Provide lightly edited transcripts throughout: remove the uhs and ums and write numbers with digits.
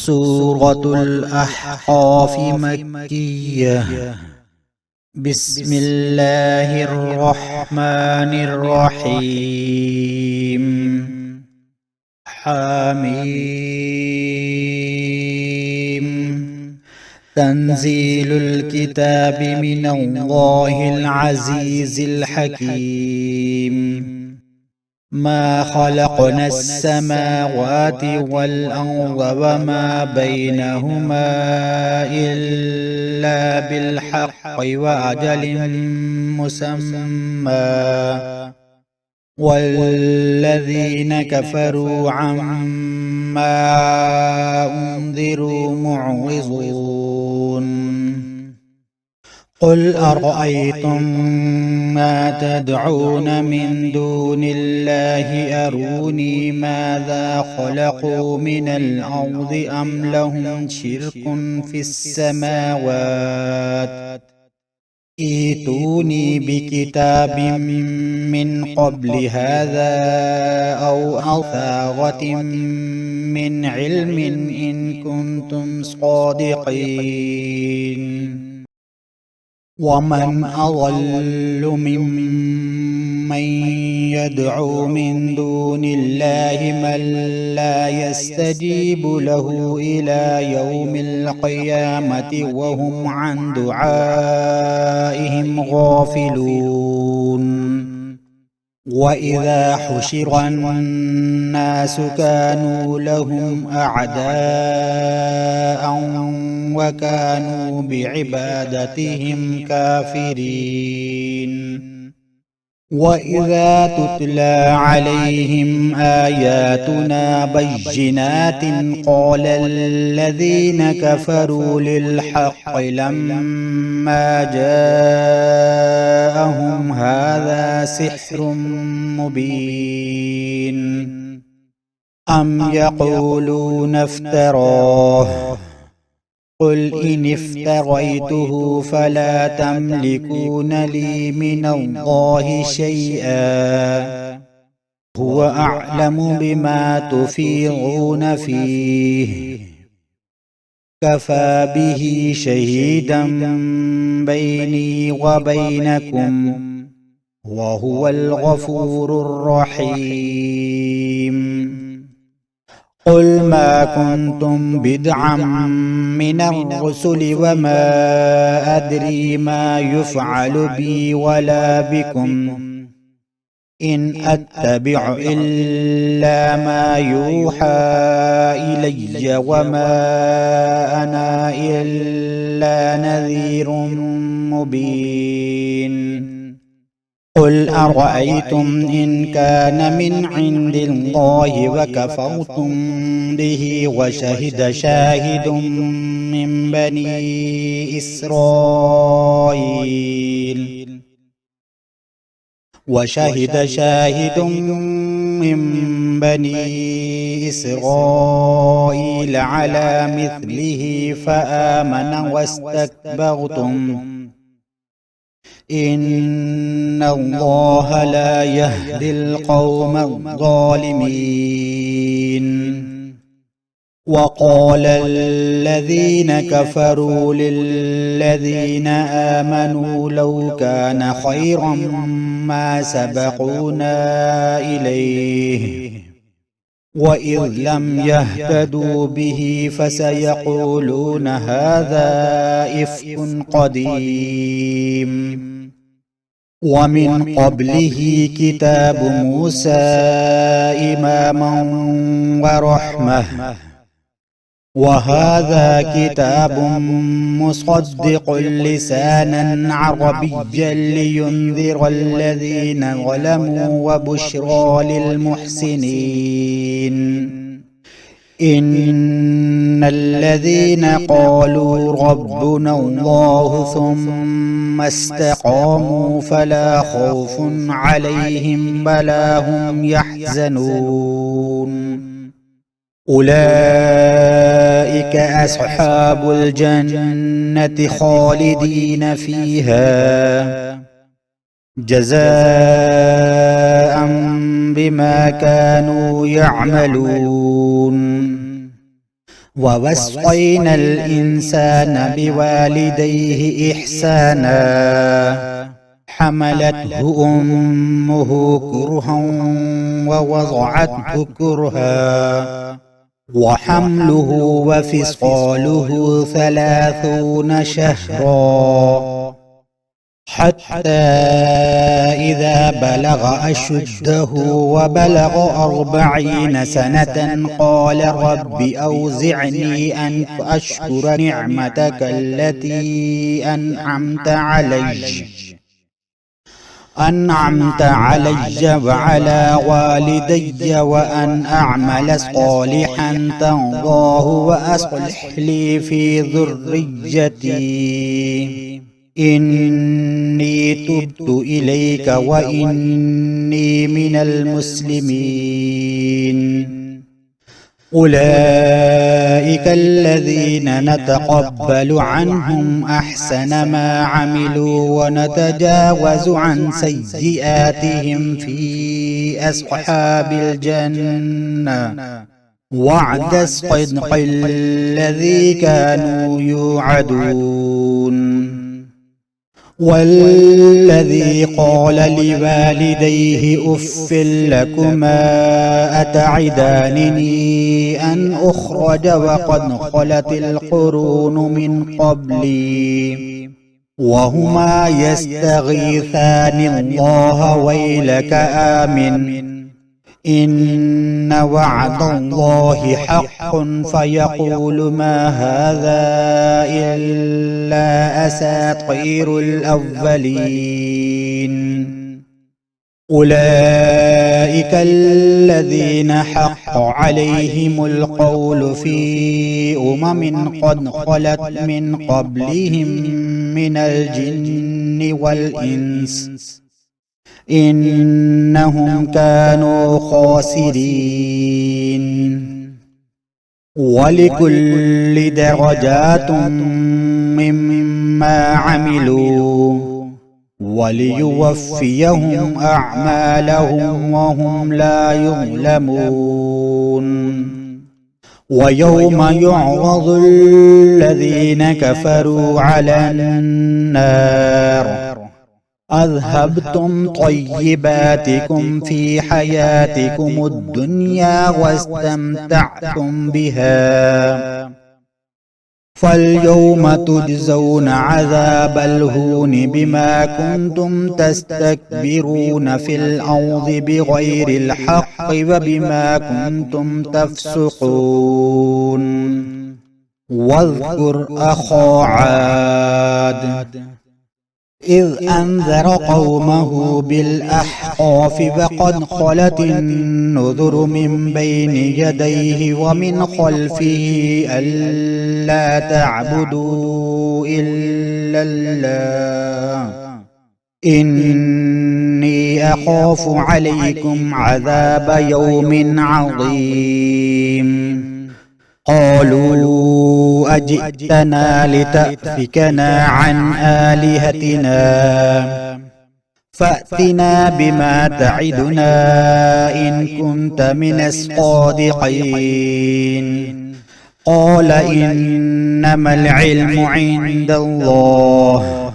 سورة الأحقاف مكية. بسم الله الرحمن الرحيم. حميم. تنزيل الكتاب من الله العزيز الحكيم. ما خلقنا السماوات والأرض وما بينهما إلا بالحق وأجل مسمى، والذين كفروا عما أنذروا معرضون. قل أرأيتم ما تدعون من دون الله أروني ماذا خلقوا من الأرض أم لهم شرك في السماوات، ائتوني بكتاب من قبل هذا أو أثارة من علم إن كنتم صادقين. ومن أضل ممن يدعو من دون الله من لا يستجيب له إلى يوم القيامة وهم عن دعائهم غافلون. وإذا حشر الناس كانوا لهم أعداء وكانوا بعبادتهم كافرين. وإذا تتلى عليهم آياتنا بينات قال الذين كفروا للحق لما جاءهم هذا سحر مبين. أم يقولون افتراه، قل إن افتريته فلا تملكون لي من الله شيئا، هو أعلم بما تفيضون فيه، كفى به شهيدا بيني وبينكم وهو الغفور الرحيم. قل ما كنتم بدعا من الرسل وما أدري ما يفعل بي ولا بكم، إن أتبع إلا ما يوحى إلي وما أنا إلا نذير مبين. قل أرأيتم إن كان من عند الله وكفرتم به وشهد شاهد من بني إسرائيل على مثله فآمن واستكبرتم إن الله لا يهدي القوم الظالمين. وقال الذين كفروا للذين آمنوا لو كان خيرا ما سبقونا إليه، وإذ لم يهتدوا به فسيقولون هذا إفك قديم. ومن قبله كتاب موسى إماما ورحمة، وهذا كتاب مصدق لسانا عربيا لينذر الذين ظلموا وبشرى للمحسنين. إن الذين قالوا ربنا الله ثم استقاموا فلا خوف عليهم ولا هم يحزنون. أولئك أصحاب الجنة خالدين فيها جزاء بما كانوا يعملون. ووصينا الإنسان بوالديه إحسانا حملته أمه كرها ووضعته كرها وحمله وفصاله 30 شهرا حتى إذا بلغ أشده وبلغ 40 سنة قال رب أوزعني أن أشكر نعمتك التي أنعمت علي وعلى والدي وأن أعمل صالحا ترضاه وأصلح لي في ذريتي إني تبت إليك وإني من المسلمين. أولئك الذين نتقبل عنهم أحسن ما عملوا ونتجاوز عن سيئاتهم في أصحاب الجنة وعد الصدق الذي كانوا يوعدون. والذي قال لوالديه أف لكما أتعدانني أن أخرج وقد خلت القرون من قبلي وهما يستغيثان الله ويلك آمن إن وعد الله حق فيقول ما هذا إلا أساطير الأولين. أولئك الذين حق عليهم القول في قد خلت من قبلهم من الجن والإنس إنهم كانوا خاسرين. ولكل درجات مما عملوا وليوفيهم أعمالهم وهم لا يظلمون. ويوم يعرض الذين كفروا على النار أذهبتم طيباتكم في حياتكم الدنيا واستمتعتم بها فاليوم تجزون عذاب الهون بما كنتم تستكبرون في الأرض بغير الحق وبما كنتم تفسقون. واذكر أخا عاد إذ أنذر قومه بالأحقاف وقد خلت النذر من بين يديه ومن خلفه ألا تعبدوا إلا الله إني أخاف عليكم عذاب يوم عظيم. قالوا أجئتنا لتأفكنا عن آلهتنا فأتنا بما تعدنا إن كنت من الصادقين. قال إنما العلم عند الله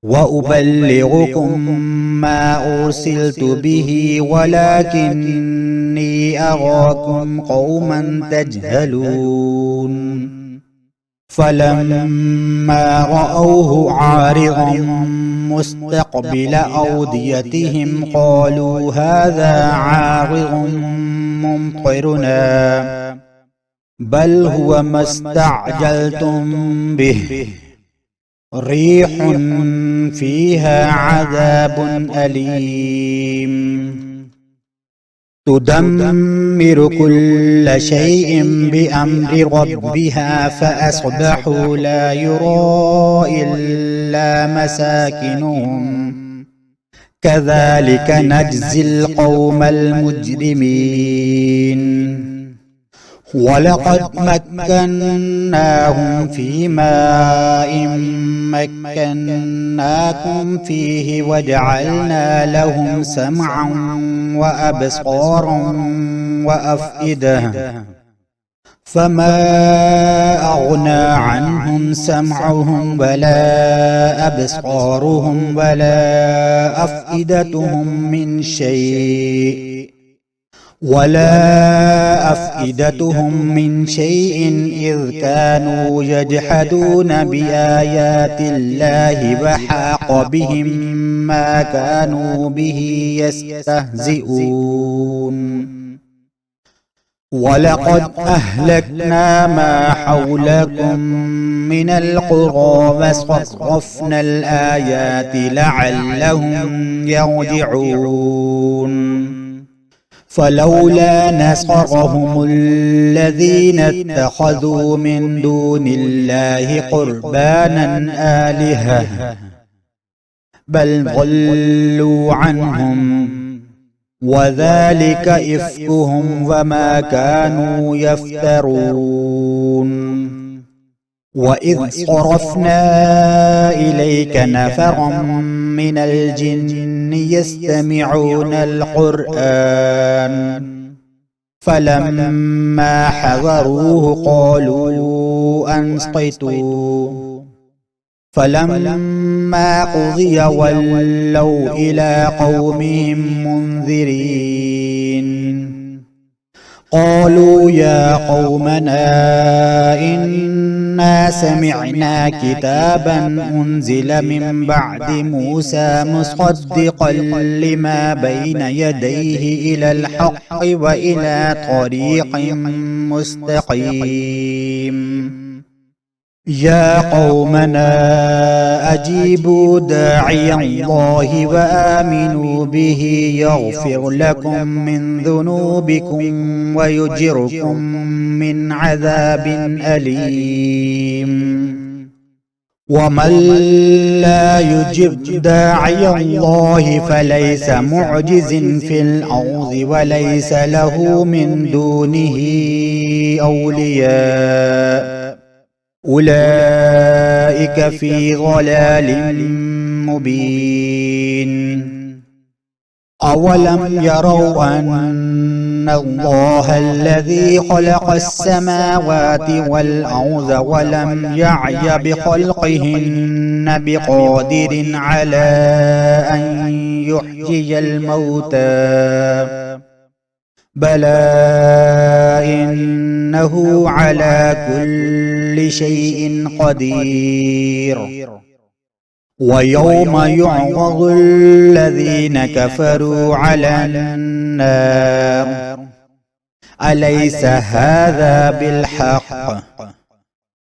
وأبلغكم ما أرسلت به ولكني أراكم قوما تجهلون. فلما رأوه عارضا مستقبل أوديتهم قالوا هذا عارض ممطرنا بل هو ما استعجلتم به ريح فيها عذاب أليم تدمر كل شيء بأمر ربها فأصبحوا لا يرى إلا مساكنهم كذلك نجزي القوم المجرمين. ولقد مكناهم في ماء مكناكم فيه وجعلنا لهم سمعا وأبصارا وأفئدة فما أغنى عنهم سمعهم ولا أبصارهم ولا أفئدتهم من شيء إذ كانوا يجحدون بآيات الله وحاق بهم ما كانوا به يستهزئون ولقد أهلكنا ما حولكم من القرى وصرفنا الآيات لعلهم يرجعون فلولا نصرهم الذين اتخذوا من دون الله قربانا آلهة بل ضلوا عنهم وذلك إفكهم وما كانوا يفترون وإذ صرفنا إليك نفرا من الجن يستمعون القرآن فلما حضروه قالوا أنصتوا فلما قضي ولوا إلى قومهم منذرين قالوا يا قومنا إنا سمعنا كتابا أنزل من بعد موسى مصدقا لما بين يديه إلى الحق وإلى طريق مستقيم يا قومنا أجيبوا داعي الله وآمنوا به يغفر لكم من ذنوبكم ويجركم من عذاب أليم ومن لا يجب داعي الله فليس معجز في الأرض وليس له من دونه أولياء أولئك في ضلال مبين أولم يروا أن الله الذي خلق السماوات والأرض ولم يعي بخلقهن بقادر على أن يحيي الموتى بلى إنه على كل شيء قدير ويوم يعرض الذين كفروا على النار أليس هذا بالحق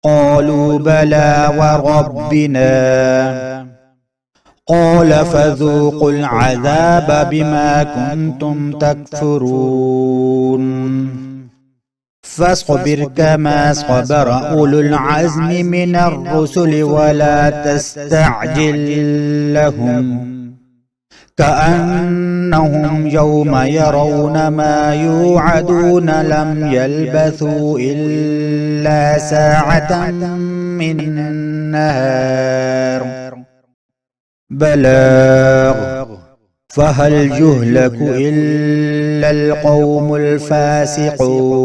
قالوا بلى وربنا قال فذوقوا العذاب بما كنتم تكفرون فاصبر كما صبر أولو العزم من الرسل ولا تستعجل لهم كأنهم يوم يرون ما يوعدون لم يلبثوا إلا ساعة من النهار بلاغ فهل يهلك إلا القوم الفاسقون